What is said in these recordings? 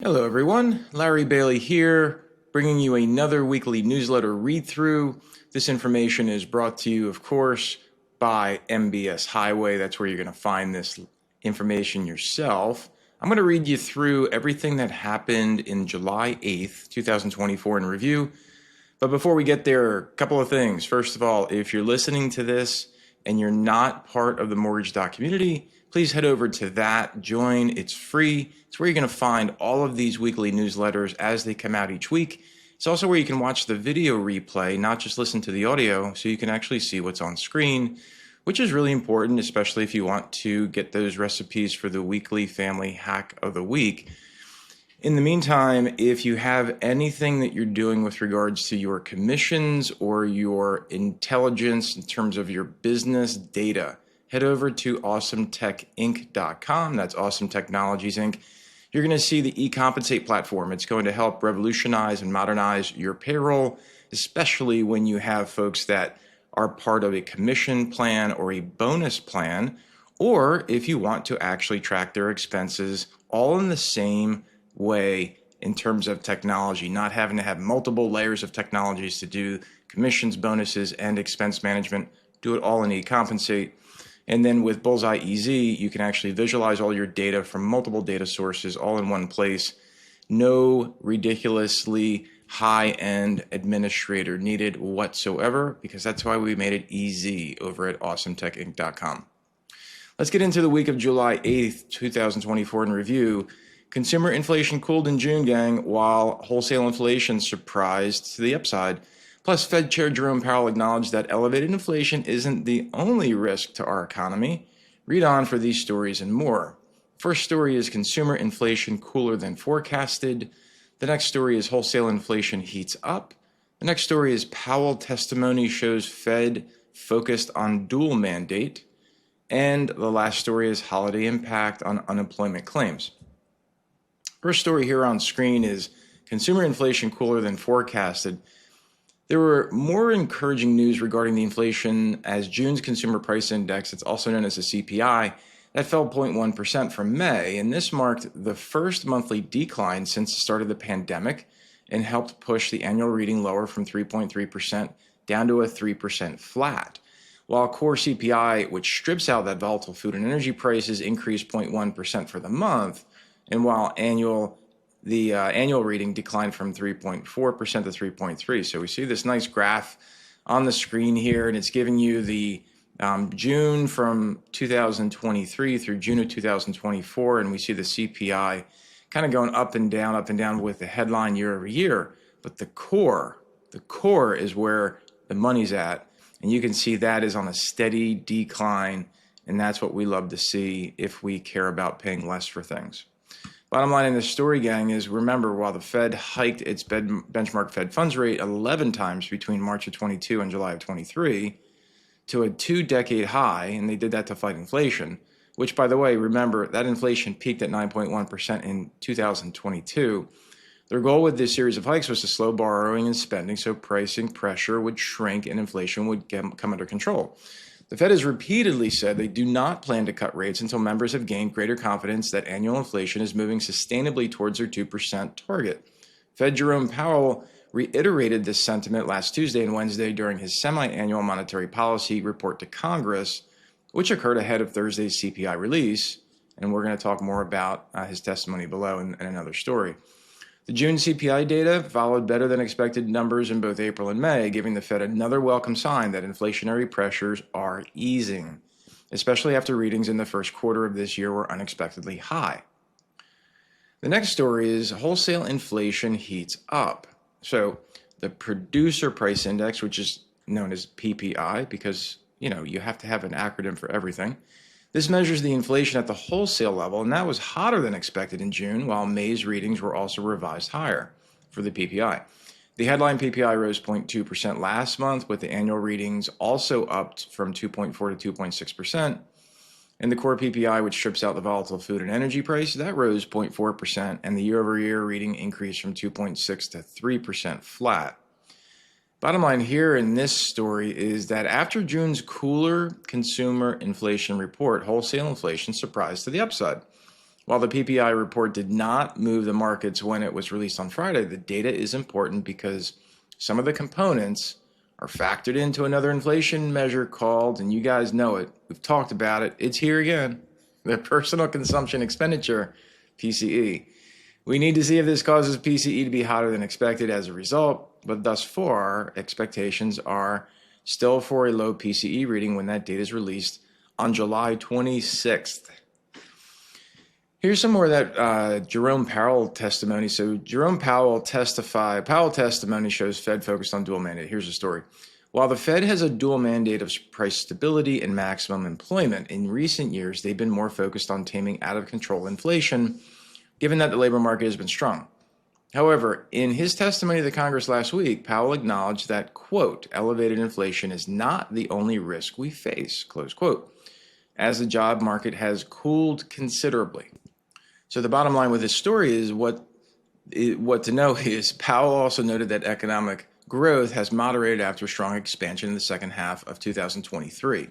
Hello, everyone. Larry Bailey here, bringing you another weekly newsletter read-through. This information is brought to you, of course, by MBS Highway. That's where you're going to find this information yourself. I'm going to read you through everything that happened in July 8th, 2024 in review. But before we get there, a couple of things. First of all, if you're listening to this and you're not part of the Mortgage Doc community, please head over to that, join. It's free. It's where you're going to find all of these weekly newsletters as they come out each week. It's also where you can watch the video replay, not just listen to the audio, so you can actually see what's on screen, which is really important, especially if you want to get those recipes for the weekly family hack of the week. In the meantime, if you have anything that you're doing with regards to your commissions or your intelligence in terms of your business data, head over to awesometechinc.com. That's Awesome Technologies Inc. You're going to see the eCompensate platform. It's going to help revolutionize and modernize your payroll, especially when you have folks that are part of a commission plan or a bonus plan, or if you want to actually track their expenses all in the same way in terms of technology, not having to have multiple layers of technologies to do commissions, bonuses, and expense management. Do it all in eCompensate. And then with Bullseye EZ, you can actually visualize all your data from multiple data sources all in one place. No ridiculously high-end administrator needed whatsoever, because that's why we made it easy over at awesometechinc.com. Let's get into the week of July 8th, 2024 in review. Consumer inflation cooled in June, gang, while wholesale inflation surprised to the upside. Plus, Fed Chair Jerome Powell acknowledged that elevated inflation isn't the only risk to our economy. Read on for these stories and more. First story is consumer inflation cooler than forecasted. The next story is wholesale inflation heats up. The next story is Powell testimony shows Fed focused on dual mandate. And the last story is holiday impact on unemployment claims. First story here on screen is consumer inflation cooler than forecasted. There were more encouraging news regarding the inflation as June's consumer price index, it's also known as the CPI, that fell 0.1% from May, and this marked the first monthly decline since the start of the pandemic and helped push the annual reading lower from 3.3% down to a 3% flat. While core CPI, which strips out that volatile food and energy prices, increased 0.1% for the month, and while the annual reading declined from 3.4% to 3.3%. So we see this nice graph on the screen here, and it's giving you the June from 2023 through June of 2024, and we see the CPI kind of going up and down with the headline year over year. But the core is where the money's at, and you can see that is on a steady decline, and that's what we love to see if we care about paying less for things. Bottom line in this story, gang, is remember, while the Fed hiked its benchmark Fed funds rate 11 times between March of 22 and July of 23 to a 2-decade high, and they did that to fight inflation, which, by the way, remember, that inflation peaked at 9.1% in 2022. Their goal with this series of hikes was to slow borrowing and spending so pricing pressure would shrink and inflation would come under control. The Fed has repeatedly said they do not plan to cut rates until members have gained greater confidence that annual inflation is moving sustainably towards their 2% target. Fed Jerome Powell reiterated this sentiment last Tuesday and Wednesday during his semi-annual monetary policy report to Congress, which occurred ahead of Thursday's CPI release, and we're going to talk more about his testimony below in another story. The June CPI data followed better than expected numbers in both April and May, giving the Fed another welcome sign that inflationary pressures are easing, especially after readings in the first quarter of this year were unexpectedly high. The next story is wholesale inflation heats up. So the producer price index, which is known as PPI, because you have to have an acronym for everything. This measures the inflation at the wholesale level, and that was hotter than expected in June, while May's readings were also revised higher for the PPI. The headline PPI rose 0.2% last month, with the annual readings also up from 2.4 to 2.6%. And the core PPI, which strips out the volatile food and energy price, that rose 0.4%, and the year-over-year reading increased from 2.6 to 3% flat. Bottom line here in this story is that after June's cooler consumer inflation report, wholesale inflation surprised to the upside. While the PPI report did not move the markets when it was released on Friday, the data is important because some of the components are factored into another inflation measure called, and you guys know it, we've talked about it, it's here again, the personal consumption expenditure, PCE. We need to see if this causes PCE to be hotter than expected as a result, but thus far, expectations are still for a low PCE reading when that data is released on July 26th. Here's some more of that Jerome Powell testimony. So Jerome Powell testimony shows Fed focused on dual mandate. Here's the story. While the Fed has a dual mandate of price stability and maximum employment, in recent years, they've been more focused on taming out of control inflation, given that the labor market has been strong. However, in his testimony to the Congress last week, Powell acknowledged that, quote, elevated inflation is not the only risk we face, close quote, as the job market has cooled considerably. So the bottom line with this story is what to know is Powell also noted that economic growth has moderated after strong expansion in the second half of 2023.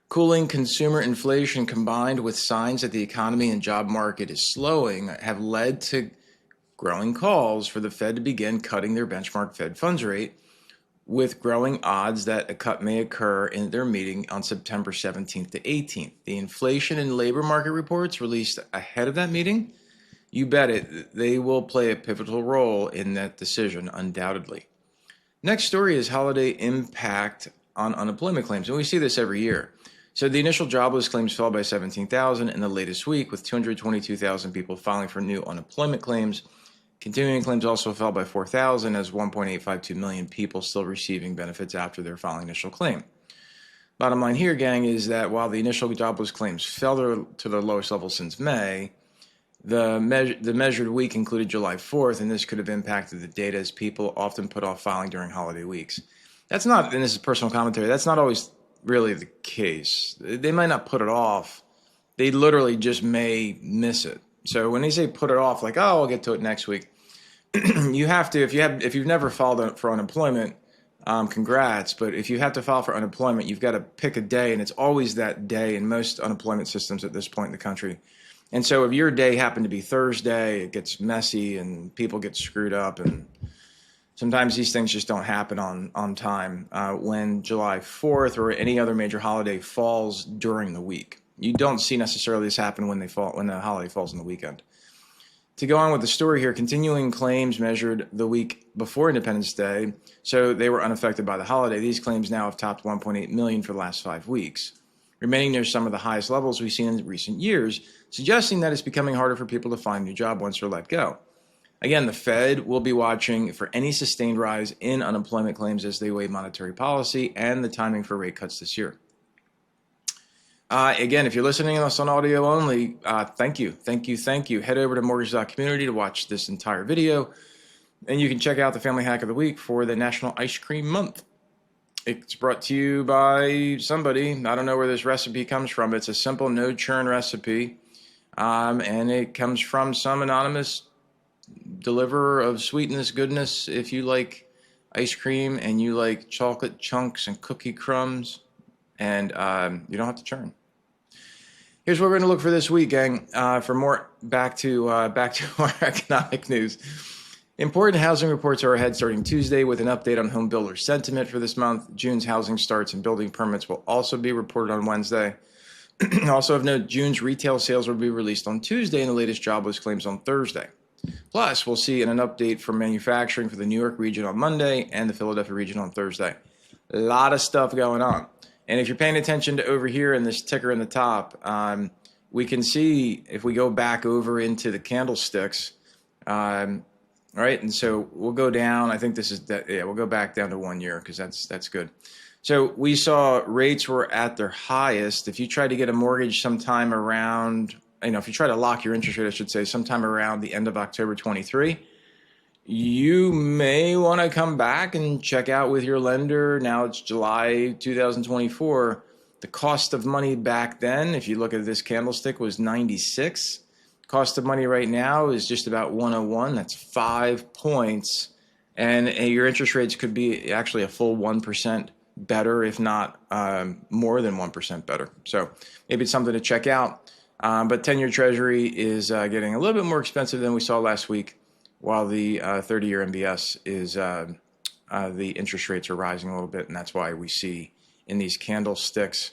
Cooling consumer inflation combined with signs that the economy and job market is slowing have led to growing calls for the Fed to begin cutting their benchmark Fed funds rate, with growing odds that a cut may occur in their meeting on September 17th to 18th. The inflation and labor market reports released ahead of that meeting, you bet it, they will play a pivotal role in that decision, undoubtedly. Next story is holiday impact on unemployment claims, and we see this every year. So the initial jobless claims fell by 17,000 in the latest week, with 222,000 people filing for new unemployment claims. Continuing claims also fell by 4,000 as 1.852 million people still receiving benefits after their filing initial claim. Bottom line here, gang, is that while the initial jobless claims fell to their lowest level since May, the measured week included July 4th, and this could have impacted the data as people often put off filing during holiday weeks. That's not, and this is personal commentary, that's not always really the case. They might not put it off. They literally just may miss it. So when they say put it off, like, oh, I'll get to it next week, you have to, if you've never filed for unemployment, congrats. But if you have to file for unemployment, you've got to pick a day, and it's always that day in most unemployment systems at this point in the country. And so if your day happened to be Thursday, it gets messy and people get screwed up, and sometimes these things just don't happen on time when July 4th or any other major holiday falls during the week. You don't see necessarily this happen when the holiday falls on the weekend. To go on with the story here, continuing claims measured the week before Independence Day, so they were unaffected by the holiday. These claims now have topped 1.8 million for the last 5 weeks, remaining near some of the highest levels we've seen in recent years, suggesting that it's becoming harder for people to find a new job once they're let go. Again, the Fed will be watching for any sustained rise in unemployment claims as they weigh monetary policy and the timing for rate cuts this year. Again, if you're listening to us on audio only, thank you. Head over to mortgage.community to watch this entire video, and you can check out the Family Hack of the Week for the National Ice Cream Month. It's brought to you by somebody. I don't know where this recipe comes from. It's a simple no-churn recipe, and it comes from some anonymous deliverer of sweetness, goodness. If you like ice cream and you like chocolate chunks and cookie crumbs, and you don't have to churn. Here's what we're going to look for this week, gang. For more, back to our economic news. Important housing reports are ahead starting Tuesday with an update on home builder sentiment for this month. June's housing starts and building permits will also be reported on Wednesday. Also of note, June's retail sales will be released on Tuesday and the latest jobless claims on Thursday. Plus, we'll see an update from manufacturing for the New York region on Monday and the Philadelphia region on Thursday. A lot of stuff going on. And if you're paying attention to over here in this ticker in the top, we can see if we go back over into the candlesticks, right? And so we'll go down. I think this is that. Yeah, we'll go back down to 1 year because that's good. So we saw rates were at their highest. If you try to get a mortgage sometime around, if you try to lock your interest rate, I should say, sometime around the end of October 23, you may want to come back and check out with your lender. Now it's July 2024. The cost of money back then, if you look at this candlestick, was 96. Cost of money right now is just about 101. That's 5 points. And your interest rates could be actually a full 1% better, if not more than 1% better. So maybe it's something to check out. But 10-year Treasury is getting a little bit more expensive than we saw last week, while the 30-year MBS is the interest rates are rising a little bit, and that's why we see in these candlesticks,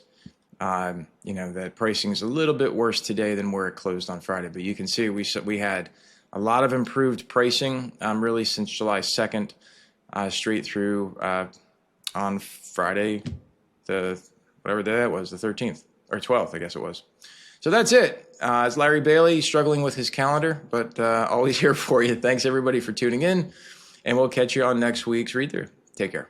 that pricing is a little bit worse today than where it closed on Friday. But you can see we had a lot of improved pricing really since July 2nd, straight through on Friday, whatever day that was, the 13th or 12th, I guess it was. So that's it. It's Larry Bailey struggling with his calendar, but always here for you. Thanks everybody for tuning in, and we'll catch you on next week's read through. Take care.